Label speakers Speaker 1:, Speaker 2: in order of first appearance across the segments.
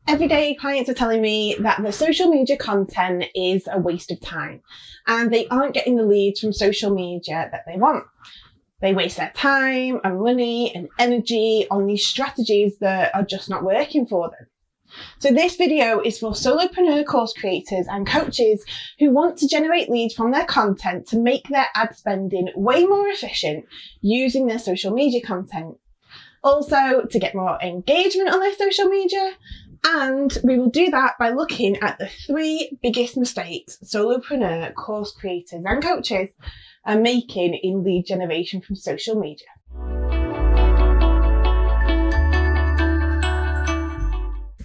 Speaker 1: Every day clients are telling me that the social media content is a waste of time and they aren't getting the leads from social media that they want. They waste their time and money and energy on these strategies that are just not working for them. So this video is for solopreneur course creators and coaches who want to generate leads from their content to make their ad spending way more efficient using their social media content. Also to get more engagement on their social media. And we will do that by looking at the 3 biggest mistakes solopreneur course creators and coaches are making in lead generation from social media.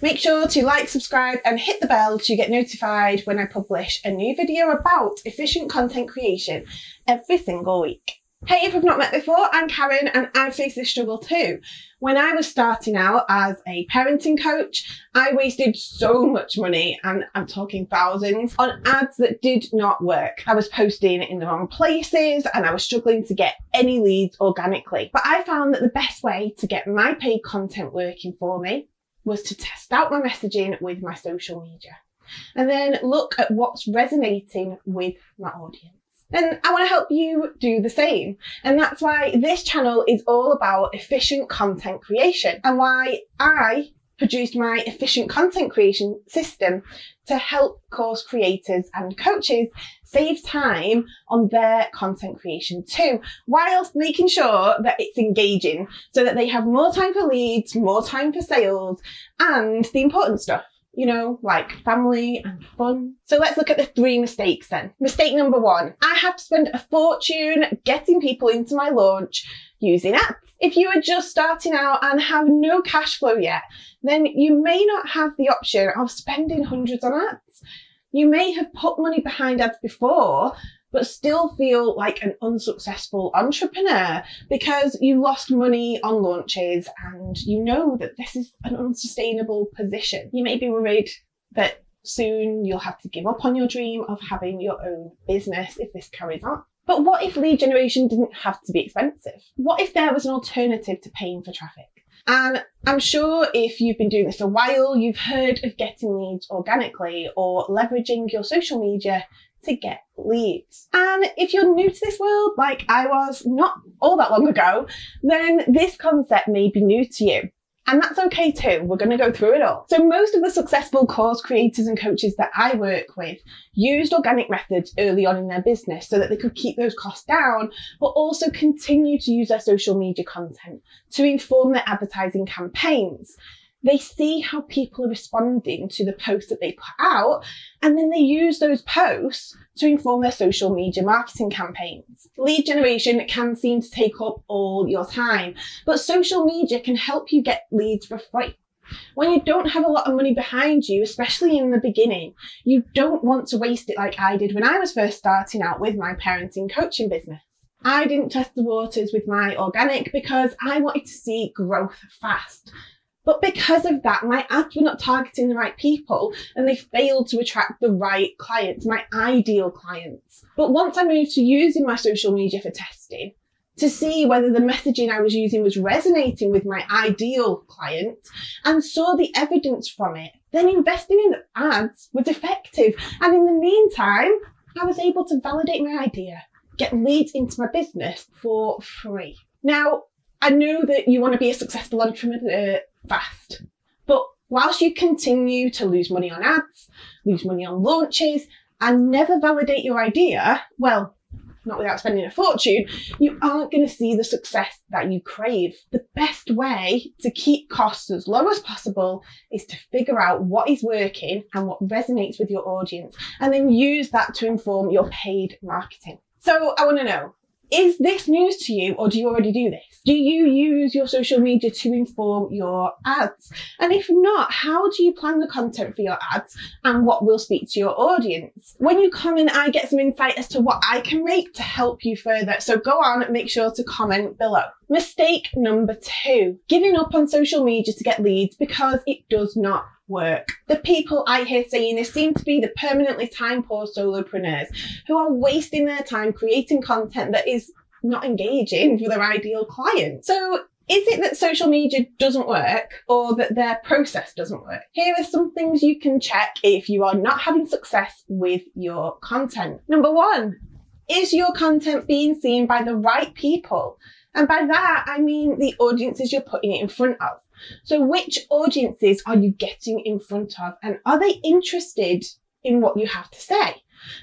Speaker 1: Make sure to like, subscribe and hit the bell to get notified when I publish a new video about efficient content creation every single week. Hey, if we've not met before, I'm Karen and I've faced this struggle too. When I was starting out as a parenting coach, I wasted so much money, and I'm talking thousands, on ads that did not work. I was posting in the wrong places and I was struggling to get any leads organically. But I found that the best way to get my paid content working for me was to test out my messaging with my social media and then look at what's resonating with my audience. And I want to help you do the same. And that's why this channel is all about efficient content creation and why I produced my efficient content creation system to help course creators and coaches save time on their content creation too, whilst making sure that it's engaging so that they have more time for leads, more time for sales, and the important stuff, you know, like family and fun. So let's look at the 3 mistakes then. Mistake number 1, I have to spend a fortune getting people into my launch using ads. If you are just starting out and have no cash flow yet, then you may not have the option of spending hundreds on ads. You may have put money behind ads before, but still feel like an unsuccessful entrepreneur because you lost money on launches and you know that this is an unsustainable position. You may be worried that soon you'll have to give up on your dream of having your own business if this carries on. But what if lead generation didn't have to be expensive? What if there was an alternative to paying for traffic? And I'm sure if you've been doing this a while, you've heard of getting leads organically or leveraging your social media to get leads. And if you're new to this world, like I was not all that long ago, then this concept may be new to you. And that's okay too. We're going to go through it all. So most of the successful course creators and coaches that I work with used organic methods early on in their business so that they could keep those costs down, but also continue to use their social media content to inform their advertising campaigns. They see how people are responding to the posts that they put out, and then they use those posts to inform their social media marketing campaigns. Lead generation can seem to take up all your time, but social media can help you get leads for free. When you don't have a lot of money behind you, especially in the beginning, you don't want to waste it like I did when I was first starting out with my parenting coaching business. I didn't test the waters with my organic because I wanted to see growth fast. But because of that, my ads were not targeting the right people and they failed to attract the right clients, my ideal clients. But once I moved to using my social media for testing, to see whether the messaging I was using was resonating with my ideal client and saw the evidence from it, then investing in the ads was effective. And in the meantime, I was able to validate my idea, get leads into my business for free. Now, I know that you want to be a successful entrepreneur fast, but whilst you continue to lose money on ads, lose money on launches, and never validate your idea, well, not without spending a fortune, you aren't going to see the success that you crave. The best way to keep costs as low as possible is to figure out what is working and what resonates with your audience, and then use that to inform your paid marketing. So I want to know, is this news to you, or do you already do this? Do you use your social media to inform your ads? And if not, how do you plan the content for your ads and what will speak to your audience? When you comment, I get some insight as to what I can make to help you further. So go on and make sure to comment below. Mistake number 2, giving up on social media to get leads because it does not work. The people I hear saying this seem to be the permanently time poor solopreneurs who are wasting their time creating content that is not engaging for their ideal client. So Is it that social media doesn't work or that their process doesn't work? Here are some things you can check if you are not having success with your content. Number 1, is your content being seen by the right people? And by that, I mean the audiences you're putting it in front of. So which audiences are you getting in front of, and are they interested in what you have to say?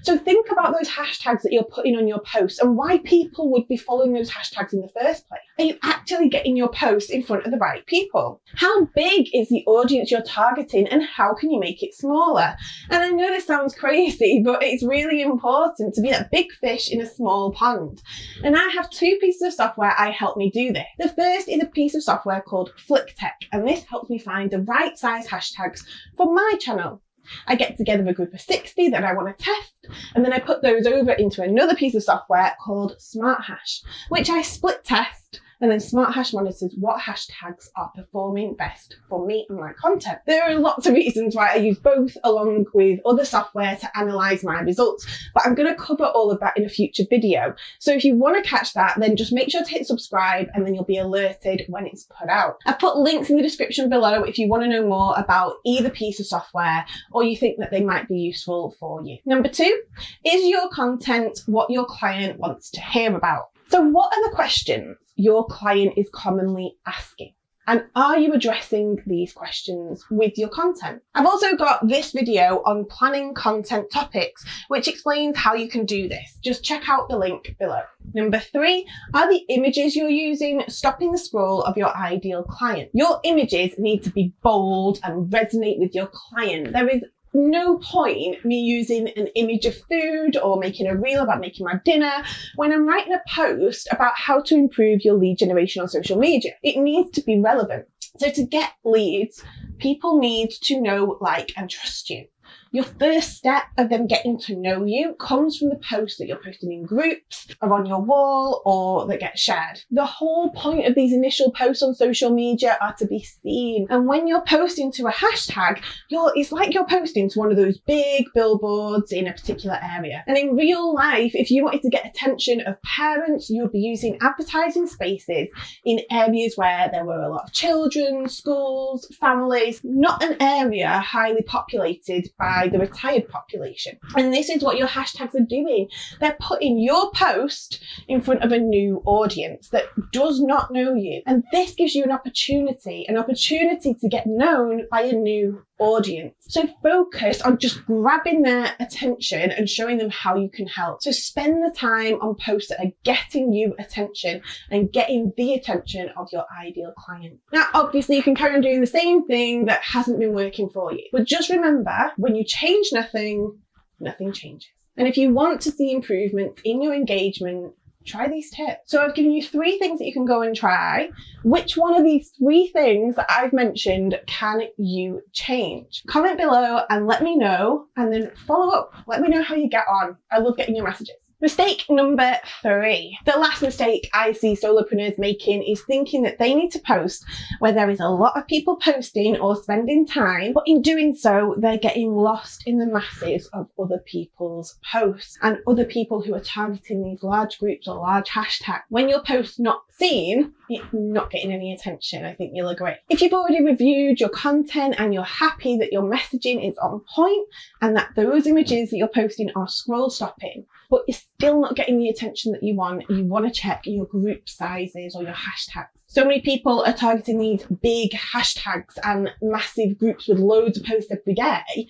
Speaker 1: So think about those hashtags that you're putting on your posts and why people would be following those hashtags in the first place. Are you actually getting your posts in front of the right people? How big is the audience you're targeting, and how can you make it smaller? And I know this sounds crazy, but it's really important to be that big fish in a small pond. And I have 2 pieces of software I help me do this. The first is a piece of software called FlickTech, and this helps me find the right size hashtags for my channel. I get together a group of 60 that I want to test, and then I put those over into another piece of software called SmartHash, which I split test, and then SmartHash monitors what hashtags are performing best for me and my content. There are lots of reasons why I use both along with other software to analyse my results, but I'm going to cover all of that in a future video. So if you want to catch that, then just make sure to hit subscribe, and then you'll be alerted when it's put out. I've put links in the description below if you want to know more about either piece of software or you think that they might be useful for you. Number 2, is your content what your client wants to hear about? So what are the questions your client is commonly asking? And are you addressing these questions with your content? I've also got this video on planning content topics, which explains how you can do this. Just check out the link below. Number 3, are the images you're using stopping the scroll of your ideal client? Your images need to be bold and resonate with your client. There is no point me using an image of food or making a reel about making my dinner when I'm writing a post about how to improve your lead generation on social media. It needs to be relevant. So to get leads, people need to know, like, and trust you. Your first step of them getting to know you comes from the posts that you're posting in groups or on your wall or that get shared. The whole point of these initial posts on social media are to be seen. And when you're posting to a hashtag, it's like you're posting to one of those big billboards in a particular area. And in real life, if you wanted to get attention of parents, you would be using advertising spaces in areas where there were a lot of children, schools, families, not an area highly populated by the retired population. And this is what your hashtags are doing. They're putting your post in front of a new audience that does not know you. And this gives you an opportunity to get known by a new audience. So focus on just grabbing their attention and showing them how you can help. So spend the time on posts that are getting you attention and getting the attention of your ideal client. Now, obviously you can carry on doing the same thing that hasn't been working for you, but just remember, when you change nothing, nothing changes. And if you want to see improvements in your engagement, try these tips. So I've given you 3 things that you can go and try. Which one of these 3 things that I've mentioned can you change? Comment below and let me know, and then follow up. Let me know how you get on. I love getting your messages. Mistake number 3. The last mistake I see solopreneurs making is thinking that they need to post where there is a lot of people posting or spending time, but in doing so, they're getting lost in the masses of other people's posts and other people who are targeting these large groups or large hashtags. When your post's not seen, it's not getting any attention. I think you'll agree. If you've already reviewed your content and you're happy that your messaging is on point and that those images that you're posting are scroll stopping, but you're still not getting the attention that you want to check your group sizes or your hashtags. So many people are targeting these big hashtags and massive groups with loads of posts every day,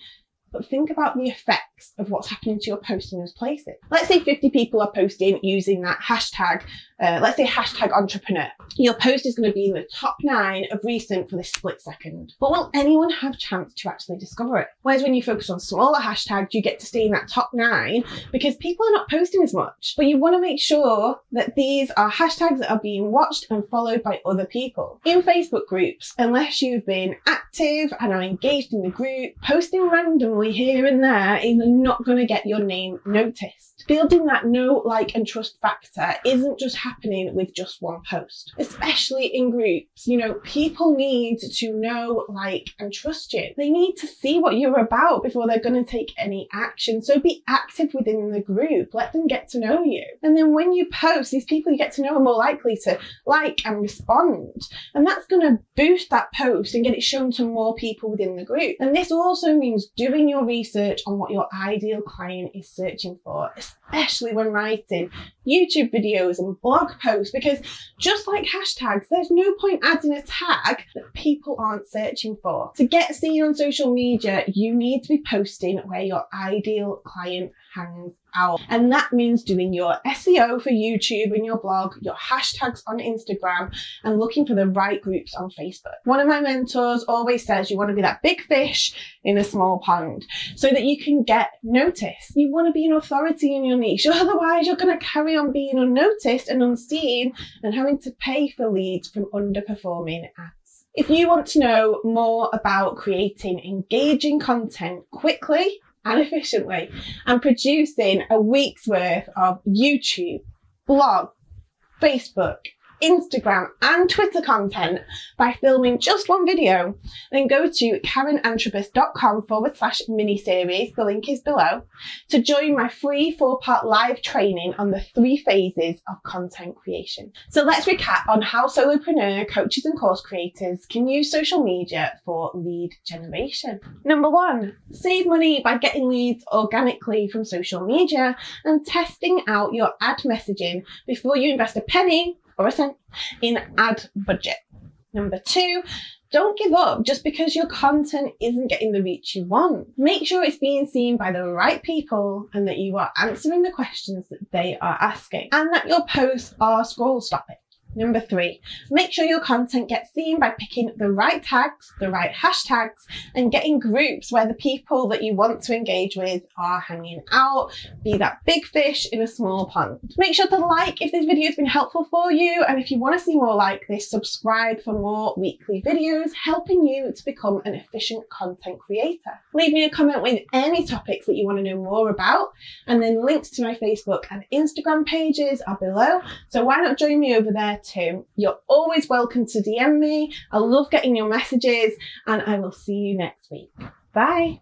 Speaker 1: but think about the effects of what's happening to your post in those places. Let's say 50 people are posting using that hashtag, let's say hashtag entrepreneur. Your post is going to be in the top 9 of recent for this split second. But will anyone have a chance to actually discover it? Whereas when you focus on smaller hashtags, you get to stay in that top 9 because people are not posting as much. But you want to make sure that these are hashtags that are being watched and followed by other people. In Facebook groups, unless you've been active and are engaged in the group, posting randomly here and there is not going to get your name noticed. Building that know, like and trust factor isn't just happening with just one post, especially in groups. You know, people need to know, like and trust you. They need to see what you're about before they're going to take any action. So be active within the group. Let them get to know you. And then when you post, these people you get to know are more likely to like and respond. And that's going to boost that post and get it shown to more people within the group. And this also means doing your research on what your ideal client is searching for, especially when writing YouTube videos and blog posts, because just like hashtags, there's no point adding a tag that people aren't searching for. To get seen on social media, you need to be posting where your ideal client hangs out. And that means doing your SEO for YouTube and your blog, your hashtags on Instagram, and looking for the right groups on Facebook. One of my mentors always says you want to be that big fish in a small pond so that you can get noticed. You want to be an authority in your niche, otherwise you're going to carry on being unnoticed and unseen and having to pay for leads from underperforming ads. If you want to know more about creating engaging content quickly and efficiently and producing a week's worth of YouTube, blog, Facebook, Instagram and Twitter content by filming just one video, then go to karenantrobus.com/miniseries, the link is below, to join my free 4-part live training on the 3 phases of content creation. So let's recap on how solopreneur coaches and course creators can use social media for lead generation. Number 1, save money by getting leads organically from social media and testing out your ad messaging before you invest a penny or a cent in ad budget. Number 2, don't give up just because your content isn't getting the reach you want. Make sure it's being seen by the right people and that you are answering the questions that they are asking and that your posts are scroll stopping. Number 3, make sure your content gets seen by picking the right tags, the right hashtags, and getting groups where the people that you want to engage with are hanging out. Be that big fish in a small pond. Make sure to like if this video has been helpful for you, and if you want to see more like this, subscribe for more weekly videos helping you to become an efficient content creator. Leave me a comment with any topics that you want to know more about, and then links to my Facebook and Instagram pages are below, so why not join me over there too. You're always welcome to DM me. I love getting your messages, and I will see you next week. Bye.